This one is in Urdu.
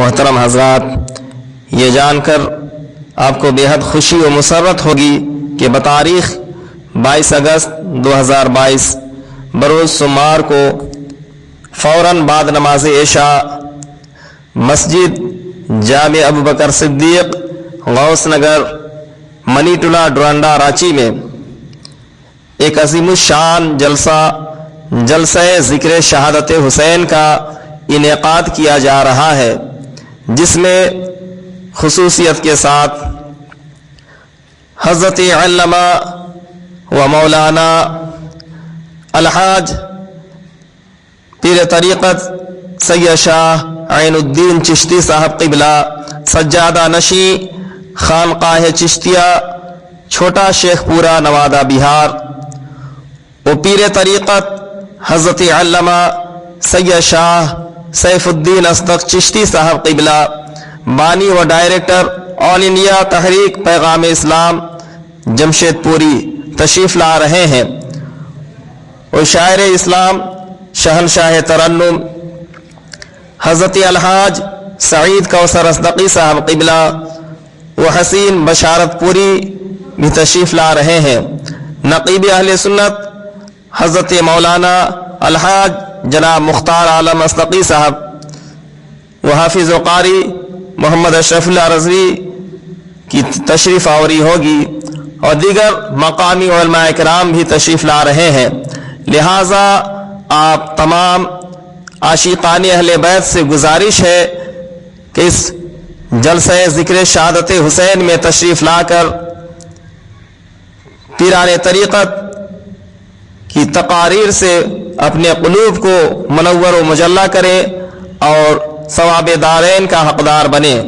محترم حضرات، یہ جان کر آپ کو بے حد خوشی و مسرت ہوگی کہ بتاریخ 22 اگست 2022 بروز سمار کو فوراً بعد نماز عشاء مسجد جامع ابوبکر صدیق غوث نگر منی ٹولہ ڈورانڈا رانچی میں ایک عظیم الشان جلسہ ذکر شہادت حسین کا انعقاد کیا جا رہا ہے، جس میں خصوصیت کے ساتھ حضرت علامہ و مولانا الحاج پیر طریقت سید شاہ عین الدین چشتی صاحب قبلہ سجادہ نشیں خانقاہ چشتیہ چھوٹا شیخ پورہ نوادہ بہار و پیر طریقت حضرت علامہ سید شاہ سیف الدین اصدق چشتی صاحب قبلہ بانی و ڈائریکٹر آل انڈیا تحریک پیغام اسلام جمشید پوری تشریف لا رہے ہیں، اور شاعر اسلام شہنشاہ ترنم حضرت الحاج سعید کوثر اصدقی صاحب قبلہ و حسین بشارت پوری بھی تشریف لا رہے ہیں۔ نقیب اہل سنت حضرت مولانا الحاج جناب مختار عالم اصدقی صاحب و حافظ و قاری محمد اشرف اللہ رضوی کی تشریف آوری ہوگی، اور دیگر مقامی علماء کرام بھی تشریف لا رہے ہیں، لہٰذا آپ تمام عاشقان اہل بیت سے گزارش ہے کہ اس جلسہ ذکر شہادت حسین میں تشریف لا کر پیران طریقت کی تقاریر سے اپنے قلوب کو منور و مجلہ کریں اور ثواب دارین کا حقدار بنیں۔